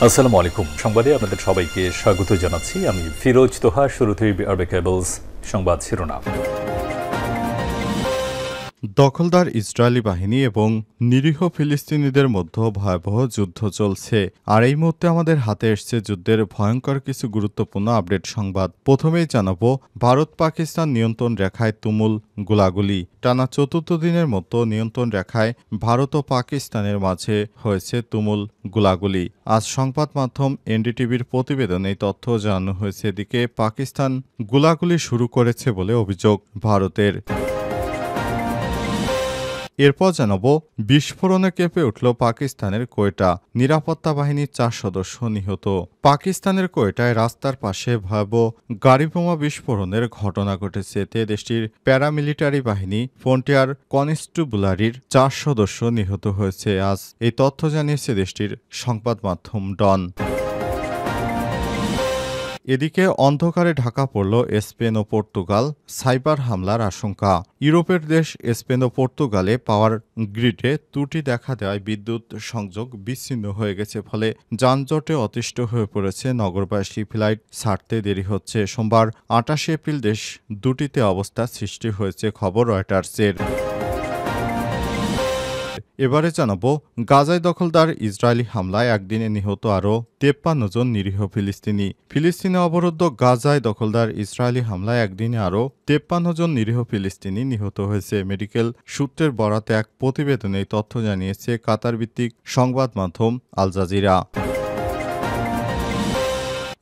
আসসালামু আলাইকুম। সংবাদে আপনাদের সবাইকে স্বাগত জানাচ্ছি। আমি ফিরোজ তোহা। শুরুতেই আরবে কেবলস সংবাদ শিরোনাম। দখলদার ইসরায়েলি বাহিনী এবং নিরীহ ফিলিস্তিনিদের মধ্যে ভয়াবহ যুদ্ধ চলছে। আর এই মুহূর্তে আমাদের হাতে এসছে যুদ্ধের ভয়ঙ্কর কিছু গুরুত্বপূর্ণ আপডেট সংবাদ। প্রথমেই জানাবো, ভারত পাকিস্তান নিয়ন্ত্রণ রেখায় তুমুল গোলাগুলি। টানা চতুর্থ দিনের মতো নিয়ন্ত্রণ রেখায় ভারত ও পাকিস্তানের মাঝে হয়েছে তুমুল গোলাগুলি। আজ সংবাদ মাধ্যম এনডিটিভির প্রতিবেদনে এই তথ্য জানানো হয়েছে। এদিকে পাকিস্তান গোলাগুলি শুরু করেছে বলে অভিযোগ ভারতের। এরপর জানাবো, বিস্ফোরণে কেঁপে উঠল পাকিস্তানের কোয়েটা। নিরাপত্তা বাহিনীর 4 সদস্য নিহত। পাকিস্তানের কোয়েটায় রাস্তার পাশে ভয়াবহ গাড়িবোমা বিস্ফোরণের ঘটনা ঘটেছে। এতে দেশটির প্যারামিলিটারি বাহিনী ফ্রন্টিয়ার কনস্টেবুলারির 4 সদস্য নিহত হয়েছে। আজ এই তথ্য জানিয়েছে দেশটির সংবাদ মাধ্যম ডন। এদিকে অন্ধকারে ঢাকা পড়ল স্পেন ও পর্তুগাল। সাইবার হামলার আশঙ্কা। ইউরোপের দেশ স্পেন ও পর্তুগালে পাওয়ার গ্রিডে ত্রুটি দেখা দেওয়ায় বিদ্যুৎ সংযোগ বিচ্ছিন্ন হয়ে গেছে। ফলে যানজটে অতিষ্ঠ হয়ে পড়েছে নগরবাসী। ফ্লাইট ছাড়তে দেরি হচ্ছে। সোমবার 28 এপ্রিল দেশ দুটিতে অবস্থার সৃষ্টি হয়েছে, খবর রয়টার্সের। এবারে জানাবো, গাজায় দখলদার ইসরায়েলি হামলায় একদিনে নিহত আরও 53 জন নিরীহ ফিলিস্তিনি। ফিলিস্তিনে অবরুদ্ধ গাজায় দখলদার ইসরায়েলি হামলায় একদিনে আরও 53 জন নিরীহ ফিলিস্তিনি নিহত হয়েছে। মেডিকেল সূত্রের বরাতে এক প্রতিবেদনে এই তথ্য জানিয়েছে কাতার ভিত্তিক সংবাদ মাধ্যম আল জাজিরা।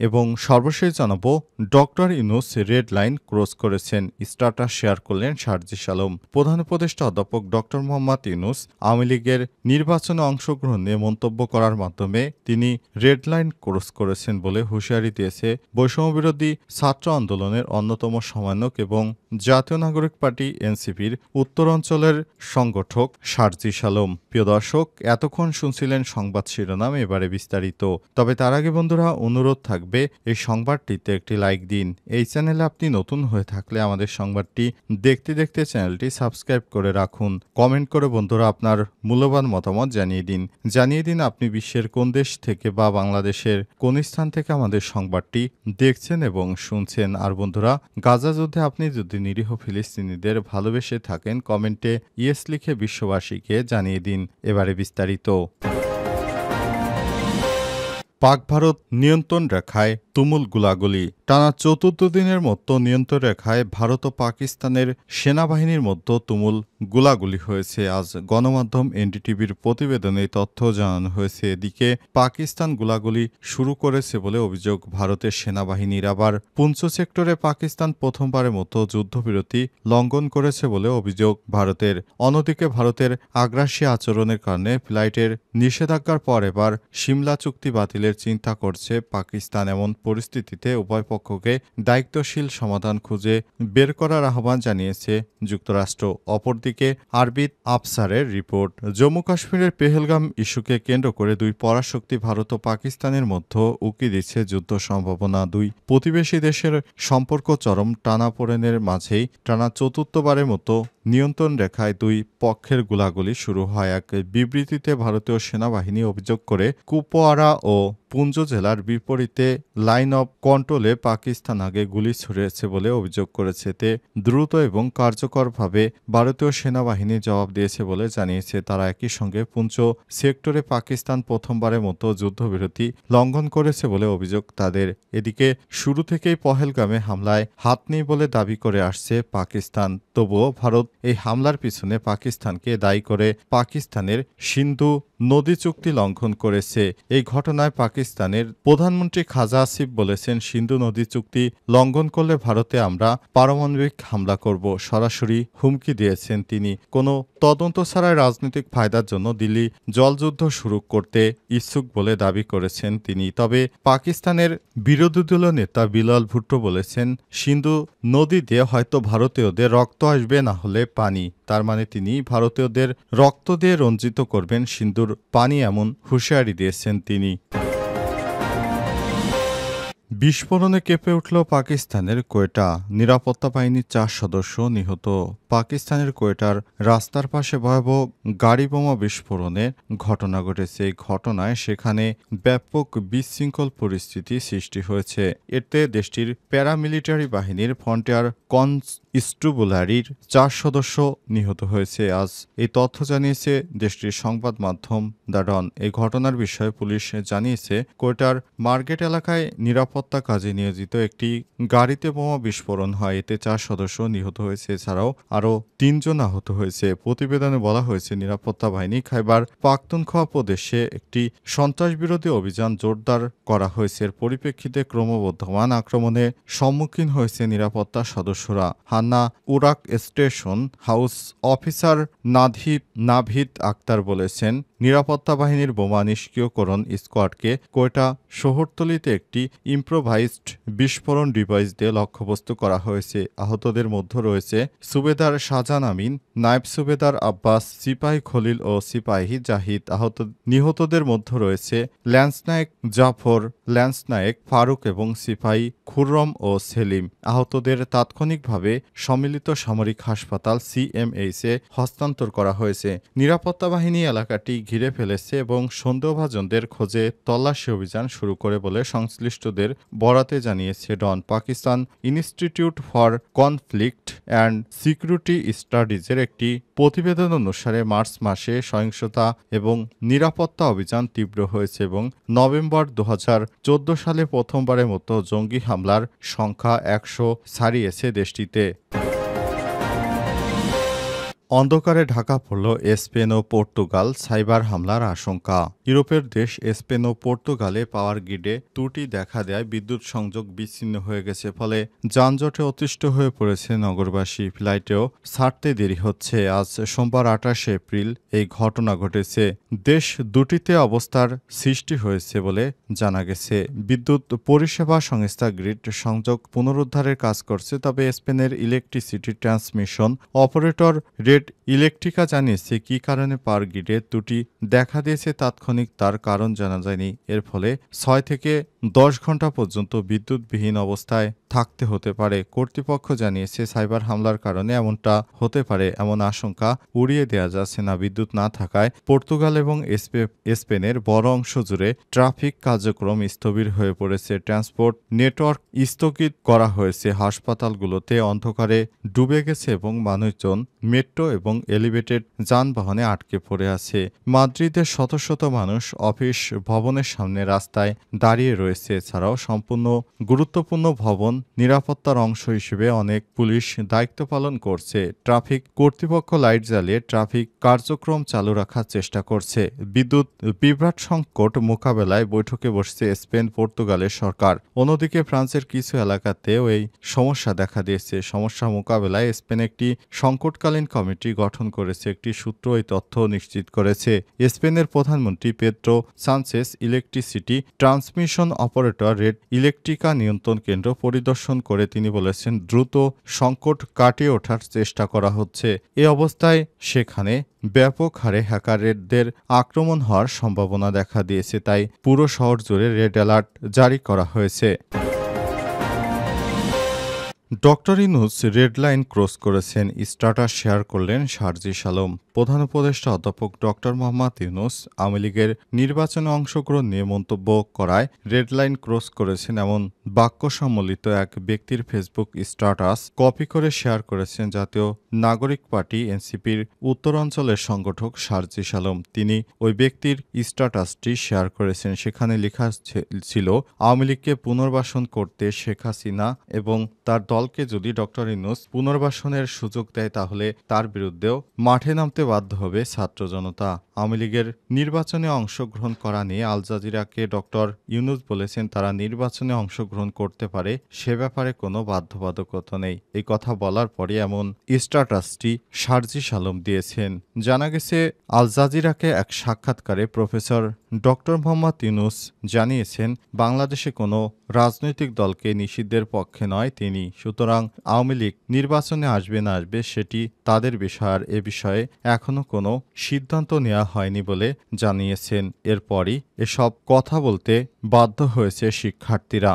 এবং সর্বশেষ জানাবো, doctor Yunus red line cross করেছেন। স্ট্যাটাস শেয়ার করলেন সার্জিস আলম। প্রধান উপদেষ্টা অধ্যাপক ডক্টর মোহাম্মদ ইউনূস আওয়ামী লীগের নির্বাচনে অংশগ্রহণ নিয়ে মন্তব্য করার মাধ্যমে তিনি রেড লাইন ক্রস করেছেন বলে হুঁশিয়ারি দিয়েছে বৈষম্যবিরোধী ছাত্র আন্দোলনের অন্যতম সমন্বয়ক এবং জাতীয় নাগরিক পার্টি এনসিপির উত্তরাঞ্চলের সংগঠক সার্জিস আলম। প্রিয় দর্শক, এতক্ষণ শুনছিলেন সংবাদ শিরোনাম, এবারে বিস্তারিত। তবে তার আগে বন্ধুরা, অনুরোধ থাকবে এই সংবাদটিতে একটি লাইক দিন। এই চ্যানেলে আপনি নতুন হয়ে থাকলে আমাদের সংবাদটি দেখতে দেখতে চ্যানেলটি সাবস্ক্রাইব করে রাখুন। কমেন্ট করে বন্ধুরা আপনার মূল্যবান মতামত জানিয়ে দিন আপনি বিশ্বের কোন দেশ থেকে বা বাংলাদেশের কোন স্থান থেকে আমাদের সংবাদটি দেখছেন এবং শুনছেন। আর বন্ধুরা, গাজা যুদ্ধে আপনি যদি নিরীহ ফিলিস্তিনিদের ভালোবেসে থাকেন, কমেন্টে ইয়েস লিখে বিশ্ববাসীকে জানিয়ে দিন। এবারে বিস্তারিত। পাক ভারত নিয়ন্ত্রণ রেখায় তুমুল গোলাগুলি। টানা চতুর্থ দিনের মতো নিয়ন্ত্রণ রেখায় ভারত ও পাকিস্তানের সেনাবাহিনীর মধ্যে তুমুল গোলাগুলি হয়েছে। আজ গণমাধ্যম এনডিটিভির প্রতিবেদনে তথ্য জানানো হয়েছে। এদিকে পাকিস্তান গোলাগুলি শুরু করেছে বলে অভিযোগ ভারতের সেনাবাহিনীর। আবার পুঞ্চ সেক্টরে পাকিস্তান প্রথমবারের মতো যুদ্ধবিরতি লঙ্ঘন করেছে বলে অভিযোগ ভারতের। অন্যদিকে ভারতের আগ্রাসী আচরণের কারণে ফ্লাইটের নিষেধাজ্ঞার পর এবার সিমলা চুক্তি বাতিলের চিন্তা করছে পাকিস্তান। এমন পরিস্থিতিতে উভয় পক্ষকে দায়িত্বশীল সমাধান খুঁজে বের করার আহ্বান জানিয়েছে যুক্তরাষ্ট্র। অপরদিকে আরবিদ আফসারের রিপোর্ট, জম্মু কাশ্মীরের পেহেলগাম ইস্যুকে কেন্দ্র করে দুই পরাশক্তি ভারত ও পাকিস্তানের মধ্যে উকি দিচ্ছে যুদ্ধ সম্ভাবনা। দুই প্রতিবেশী দেশের সম্পর্ক চরম টানাপোড়েনের মাঝেই টানা চতুর্থবারের মতো নিয়ন্ত্রণ রেখায় দুই পক্ষের গোলাগুলি শুরু হয়। এক বিবৃতিতে ভারতীয় সেনাবাহিনী অভিযোগ করে কুপওয়ারা ও পুঞ্চ জেলার বিপরীতে লাইন অব কন্ট্রোলে পাকিস্তান আগে গুলি ছুড়েছে বলে অভিযোগ করেছে। এতে দ্রুত এবং কার্যকরভাবে ভারতীয় সেনাবাহিনী জবাব দিয়েছে বলে জানিয়েছে তারা। একই সঙ্গে পুঞ্চ সেক্টরে পাকিস্তান প্রথমবারের মতো যুদ্ধবিরতি লঙ্ঘন করেছে বলে অভিযোগ তাদের। এদিকে শুরু থেকেই পহেলগামে হামলায় হাত নেই বলে দাবি করে আসছে পাকিস্তান। তবুও ভারত এই হামলার পিছনে পাকিস্তানকে দায়ী করে পাকিস্তানের সিন্ধু নদী চুক্তি লঙ্ঘন করেছে। এই ঘটনায় পাকিস্তানের প্রধানমন্ত্রী খাজা আসিফ বলেছেন, সিন্ধু নদী চুক্তি লঙ্ঘন করলে ভারতে আমরা পারমাণবিক হামলা করব, সরাসরি হুমকি দিয়েছেন তিনি। কোনো তদন্ত ছাড়াই রাজনৈতিক ফায়দার জন্য দিল্লি জলযুদ্ধ শুরু করতে ইচ্ছুক বলে দাবি করেছেন তিনি। তবে পাকিস্তানের বিরোধী দলীয় নেতা বিলাল ভুট্টো বলেছেন, সিন্ধু নদী দিয়ে হয়তো ভারতীয়দের রক্ত আসবে, না হলে পানি। তার মানে তিনি ভারতীয়দের রক্ত দিয়ে রঞ্জিত করবেন সিন্ধুর পানি, এমন হুঁশিয়ারি দিয়েছেন তিনি। বিস্ফোরণে কেঁপে উঠল পাকিস্তানের কোয়েটা। নিরাপত্তা বাহিনীর ৪ সদস্য নিহত। পাকিস্তানের কোয়েটার রাস্তার পাশে ভয়াবহ গাড়ি বোমা বিস্ফোরণের ঘটনা ঘটেছে। এই ঘটনায় সেখানে ব্যাপক বিশৃঙ্খল পরিস্থিতি সৃষ্টি হয়েছে। এতে দেশটির প্যারামিলিটারি বাহিনীর ফ্রন্টিয়ার কনস্টেবুলারির ৪ সদস্য নিহত হয়েছে। আজ এই তথ্য জানিয়েছে দেশটির সংবাদ মাধ্যম দ্য ডন। এই ঘটনার বিষয়ে পুলিশ জানিয়েছে, কোয়েটার মার্কেট এলাকায় নিরাপত্তা কাজে নিয়োজিত একটি গাড়িতে বোমা বিস্ফোরণ হয়। এতে ৪ সদস্য নিহত হয়েছে। এছাড়াও আরও ৩ জন আহত হয়েছে। প্রতিবেদনে বলা হয়েছে, নিরাপত্তা বাহিনী খাইবার পাখতুনখোয়া প্রদেশে একটি সন্ত্রাসবিরোধী অভিযান জোরদার করা হয়েছে। এর পরিপ্রেক্ষিতে ক্রমবর্ধমান আক্রমণের সম্মুখীন হয়েছে নিরাপত্তা সদস্যরা। Hanna Urak station house officer Navid Akhtar বলেছেন, নিরাপত্তা বাহিনীর বোমা নিষ্ক্রিয়করণ স্কোয়াডকে কোয়েটা শহরতলিতে একটি ইম্প্রোভাইজড বিস্ফোরণ ডিভাইস দিয়ে লক্ষ্যবস্তু করা হয়েছে। আহতদের মধ্যে রয়েছে সুবেদার শাহজাহান আমিন, নায়েব সুবেদার আব্বাস, সিপাহী খলিল ও সিপাহী জাহিদ। নিহতদের মধ্যে রয়েছে ল্যান্সনায়েক জাফর, ল্যান্সনায়েক ফারুক এবং সিপাহী খুররম ও সেলিম। আহতদের তাৎক্ষণিকভাবে সম্মিলিত সামরিক হাসপাতাল সিএমএইচে হস্তান্তর করা হয়েছে। নিরাপত্তা বাহিনী এলাকাটি ঘিরে ফেলেছে এবং সন্দেহভাজনদের খোঁজে তল্লাশি অভিযান শুরু করে বলে সংশ্লিষ্টদের বরাতে জানিয়েছে Dawn. Pakistan institute for conflict and security স্টাডিজের একটি প্রতিবেদন অনুসারে মার্চ মাসে সহিংসতা এবং নিরাপত্তা অভিযান তীব্র হয়েছে এবং নভেম্বর ২০১৪ সালে প্রথমবারের মতো জঙ্গি হামলার সংখ্যা ১০০ ছাড়িয়েছে দেশটিতে। অন্ধকারে ঢাকা পড়ল স্পেন ও পর্তুগাল, সাইবার হামলার আশঙ্কা। ইউরোপের দেশ স্পেন ও পর্তুগালে পাওয়ার গ্রিডে ত্রুটি দেখা দেয় বিদ্যুৎ সংযোগ বিচ্ছিন্ন হয়ে গেছে। ফলে যানজটে অতিষ্ঠ হয়ে পড়েছে নগরবাসী। ফ্লাইটেও ছাড়তে দেরি হচ্ছে। আজ সোমবার ২৮ এপ্রিল এই ঘটনা ঘটেছে। দেশ দুটিতে অবস্থার সৃষ্টি হয়েছে বলে জানা গেছে। বিদ্যুৎ পরিষেবা সংস্থা গ্রিড সংযোগ পুনরুদ্ধারের কাজ করছে। তবে স্পেনের ইলেকট্রিসিটি ট্রান্সমিশন অপারেটর রেড ইলেকট্রিকা জানিয়েছে, কী কারণে পাওয়ার গ্রিডে ত্রুটি দেখা দিয়েছে তাৎক্ষণিক তার কারণ জানা যায়নি। এর ফলে ৬ থেকে ১০ ঘন্টা পর্যন্ত বিদ্যুৎবিহীন অবস্থায় থাকতে হতে পারে। কর্তৃপক্ষ জানিয়েছে, সাইবার হামলার কারণে এমনটা হতে পারে এমন আশঙ্কা উড়িয়ে দেওয়া যাচ্ছে না। বিদ্যুৎ না থাকায় পর্তুগাল এবং স্পেনের বড় অংশ জুড়ে ট্রাফিক কার্যক্রম স্থবির হয়ে পড়েছে। ট্রান্সপোর্ট নেটওয়ার্ক স্থগিত করা হয়েছে। হাসপাতালগুলোতে অন্ধকারে ডুবে গেছে এবং মানুষজন মেট্রো এবং এলিভেটেড যানবাহনে আটকে পড়ে আছে। মাদ্রিদের শত শত মানুষ অফিস ভবনের সামনে রাস্তায় দাঁড়িয়ে রয়েছে। এছাড়াও সম্পূর্ণ গুরুত্বপূর্ণ ভবন নিরাপত্তার অংশ হিসেবে অনেক পুলিশ দায়িত্ব পালন করছে। ট্রাফিক কর্তৃপক্ষ লাইট জ্বালিয়ে ট্রাফিক কার্যক্রম চালু রাখার চেষ্টা করছে। বিদ্যুৎ বিভ্রাট সংকট মোকাবেলায় বৈঠকে বসছে স্পেন, পর্তুগালের সরকার। অন্যদিকে ফ্রান্সের কিছু এলাকাতেও এই সমস্যা দেখা দিয়েছে। সমস্যা মোকাবেলায় স্পেন একটি সংকটকালীন কমিটি গঠন করেছে। একটি সূত্র এই তথ্য নিশ্চিত করেছে। স্পেনের প্রধানমন্ত্রী Pedro Sanchez electricity transmission operator Red Electrica নিয়ন্ত্রণ কেন্দ্র পরিদর্শন করে তিনি বলেছেন, দ্রুত সংকট কাটিয়ে ওঠার চেষ্টা করা হচ্ছে। এ অবস্থায় সেখানে ব্যাপক হারে হ্যাকারদের আক্রমণ হওয়ার সম্ভাবনা দেখা দিয়েছে। তাই পুরো শহর জুড়ে রেড অ্যালার্ট জারি করা হয়েছে। Doctor Yunus red line cross করেছেন, স্ট্যাটাস শেয়ার করলেন সার্জিস আলম। প্রধান উপদেষ্টা অধ্যাপক ডক্টর মোহাম্মদ ইউনূস আওয়ামী লীগের নির্বাচনে অংশগ্রহণ নিয়ে মন্তব্য করায় রেড লাইন ক্রস করেছেন এমন বাক্য সম্বলিত এক ব্যক্তির ফেসবুক স্ট্যাটাস কপি করে শেয়ার করেছেন জাতীয় নাগরিক পার্টি এনসিপির উত্তরাঞ্চলের সংগঠক সার্জিস আলম। তিনি ওই ব্যক্তির স্ট্যাটাসটি শেয়ার করেছেন। সেখানে লেখা ছিল, আওয়ামী লীগকে পুনর্বাসন করতে শেখ হাসিনা এবং তার দলকে যদি ডক্টর ইউনূস পুনর্বাসনের সুযোগ দেয় তাহলে তার বিরুদ্ধেও মাঠে নামতে বাধ্য হবে ছাত্র জনতা। আওয়ামী লীগের নির্বাচনে অংশগ্রহণ করা নিয়ে আল জাজিরাকে ডক্টর ইউনূস বলেছেন, তারা নির্বাচনে অংশগ্রহণ করতে পারে, সে ব্যাপারে কোনো বাধ্যবাধকতা নেই। এই কথা বলার পরে এমন স্ট্যাটাসটি সার্জিস আলম দিয়েছেন। জানা গেছে, আল জাজিরাকে এক সাক্ষাৎকারে প্রফেসর ডক্টর মোহাম্মদ ইউনূস জানিয়েছেন, বাংলাদেশে কোনো রাজনৈতিক দলকে নিষিদ্ধের পক্ষে নয় তিনি। সুতরাং আওয়ামী লীগ নির্বাচনে আসবে না আসবে সেটি তাদের বিষয়, আর এ বিষয়ে এখনো কোনো সিদ্ধান্ত নেওয়া হয়নি বলে জানিয়েছেন। এরপরই এসব কথা বলতে বাধ্য হয়েছে শিক্ষার্থীরা।